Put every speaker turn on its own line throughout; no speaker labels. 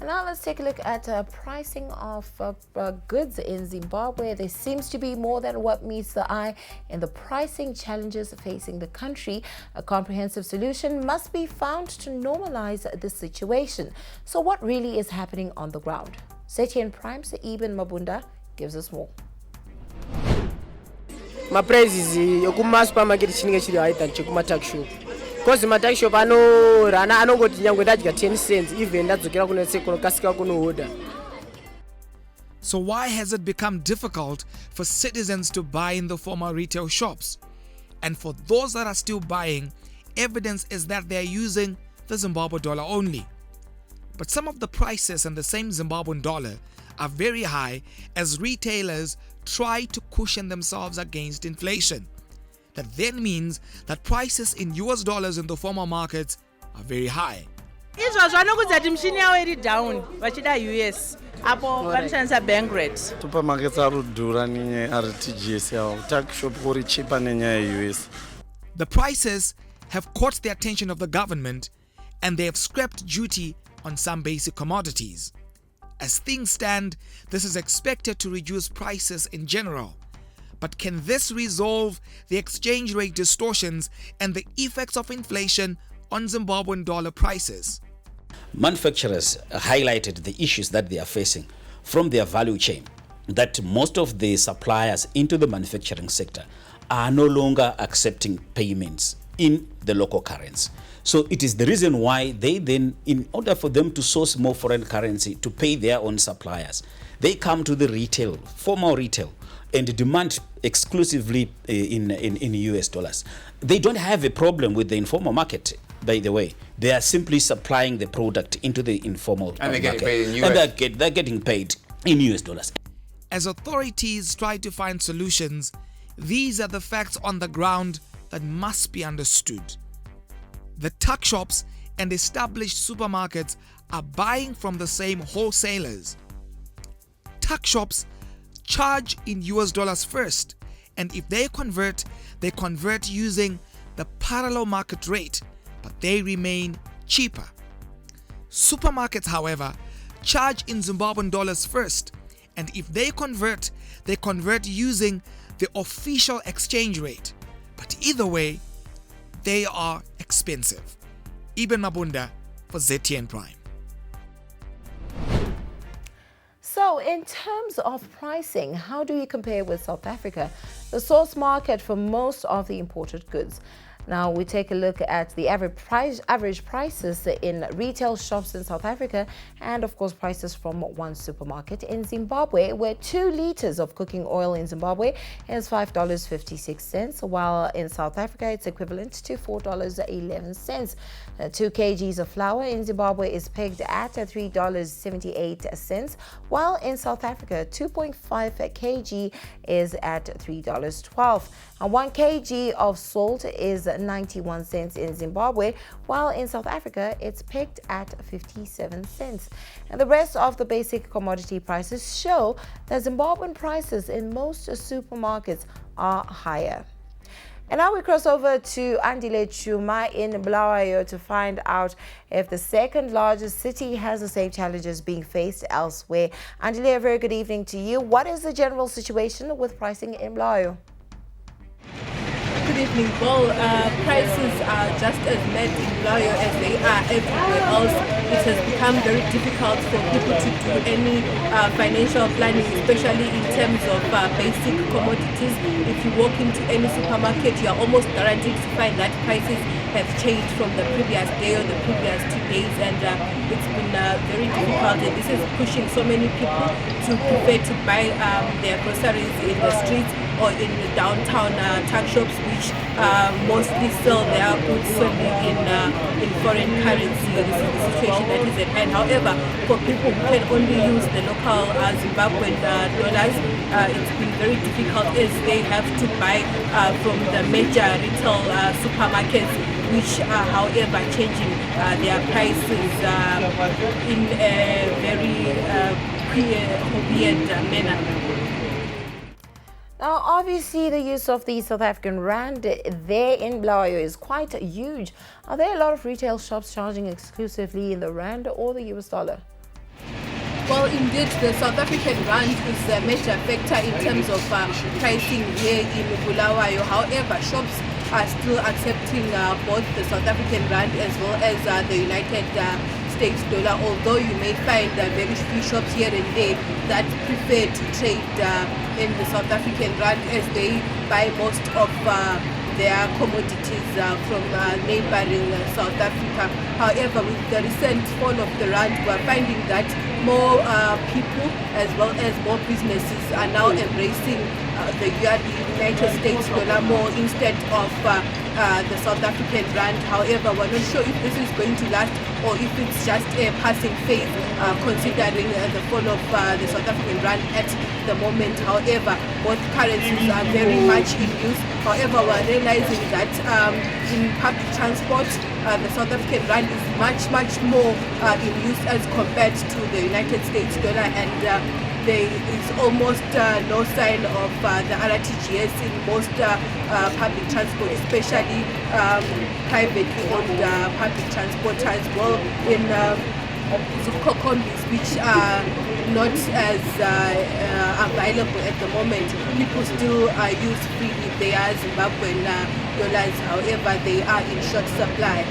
And now let's take a look at pricing of goods in Zimbabwe. There seems to be more than what meets the eye in the pricing challenges facing the country. A comprehensive solution must be found to normalize this situation. So what really is happening on the ground? ZTN Prime's Eben Mabunda gives us more.
My prices yokuma supermarket chinenge chiri high than chekuma tuck shop. Because my tuck shop anongoti nyangwe ndadya 10 cents even ndadzokera kuno sekuno kasika kuno order.
So why has it become difficult for citizens to buy in the former retail shops? And for those that are still buying, evidence is that they are using the Zimbabwe dollar only. But some of the prices in the same Zimbabwean dollar are very high as retailers try to cushion themselves against inflation. That then means that prices in US dollars in the former markets are very high.
Down, US. Bank rate.
Supermarkets are durani RTGS, tax shop for cheaper than US.
The prices have caught the attention of the government and they have scrapped duty on some basic commodities. As things stand, this is expected to reduce prices in general. But can this resolve the exchange rate distortions and the effects of inflation on Zimbabwean dollar prices?
Manufacturers highlighted the issues that they are facing from their value chain, that most of the suppliers into the manufacturing sector are no longer accepting payments in the local currency. So it is the reason why they then, in order for them to source more foreign currency to pay their own suppliers, they come to the retail, formal retail, and demand exclusively in US dollars. They don't have a problem with the informal market, by the way. They are simply supplying the product into the informal
and
market.
Paid in US.
And they're getting paid in US dollars.
As authorities try to find solutions, these are the facts on the ground that must be understood. The tuck shops and established supermarkets are buying from the same wholesalers. Tuck shops charge in US dollars first, and if they convert using the parallel market rate, but they remain cheaper. Supermarkets, however, charge in Zimbabwean dollars first, and if they convert using the official exchange rate. But either way, they are expensive. Eben Mabunda for ZTN Prime.
So in terms of pricing, how do you compare with South Africa, the source market for most of the imported goods? Now we take a look at the average prices in retail shops in South Africa and of course prices from one supermarket in Zimbabwe, where 2 liters of cooking oil in Zimbabwe is $5.56, while in South Africa it's equivalent to $4.11. 2 kgs of flour in Zimbabwe is pegged at $3.78, while in South Africa 2.5 kg is at $3.12. And 1 kg of salt is 91 cents in Zimbabwe, while in South Africa it's pegged at 57 cents. And the rest of the basic commodity prices show that Zimbabwean prices in most supermarkets are higher. And now we cross over to Andile Chuma in Bulawayo to find out if the second largest city has the same challenges being faced elsewhere. Andile, a very good evening to you. What is the general situation with pricing in Bulawayo?
Good evening, Paul. Prices are just as mad in Bulawayo as they are everywhere else. It has become very difficult for people to do any financial planning, especially in terms of basic commodities. If you walk into any supermarket, you are almost guaranteed to find that prices have changed from the previous day or the previous 2 days, and it's been very difficult. And this is pushing so many people to prefer to buy their groceries in the streets or in the downtown tuck shops, which mostly sell their goods solely in foreign currency. This is the situation that is at hand. However, for people who can only use the local Zimbabwean dollars, it's been very difficult as they have to buy from the major retail supermarkets, which are, however, changing their prices in a very weird manner.
Now, obviously, the use of the South African rand there in Bulawayo is quite huge. Are there a lot of retail shops charging exclusively in the rand or the US dollar?
Well, indeed, the South African rand is a major factor in terms of pricing here in Bulawayo. However, shops are still accepting both the South African rand as well as the United States dollar, although you may find very few shops here and there that prefer to trade in the South African rand, as they buy most of their commodities from neighboring South Africa. However, with the recent fall of the rand, we are finding that more people as well as more businesses are now embracing the United States dollar more instead of the South African rand. However, we're not sure if this is going to last or if it's just a passing phase, considering the fall of the South African rand at the moment. However, both currencies are very much in use. However, we're realizing that in public transport, the South African rand is much more in use as compared to the United States dollar, and there is almost no sign of the RTGS in most public transport, especially privately owned public transport as well. In combis, which are not as available at the moment, people still use freely their Zimbabwean dollars. However, they are in short supply.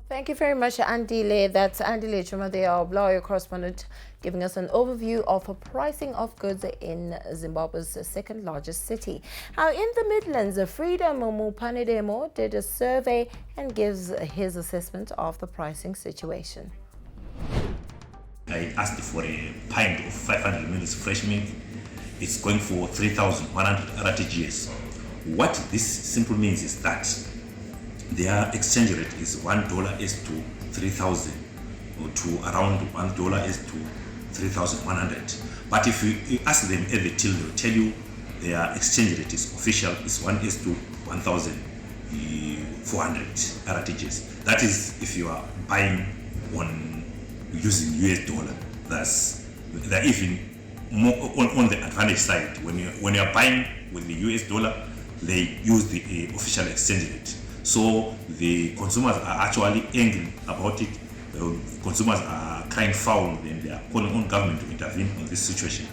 Thank you very much, Andile. That's Andile Chumade, our Bulawayo correspondent, giving us an overview of the pricing of goods in Zimbabwe's second largest city. Now, in the Midlands, Freedom Mupanedemo did a survey and gives his assessment of the pricing situation.
I asked for a pint of 500 ml fresh milk. It's going for 3,100 RTGS. What this simply means is that their exchange rate is $1 is to 3,000, or to around $1 is to 3,100. But if you ask them at the till, they'll tell you their exchange rate is official is 1 is to 1,400 RTGS. That is if you are buying on using US dollar. They're even more on the advantage side. When you are buying with the US dollar, they use the official exchange rate. So the consumers are actually angry about it. The consumers are crying foul, and they are calling on government to intervene on this situation.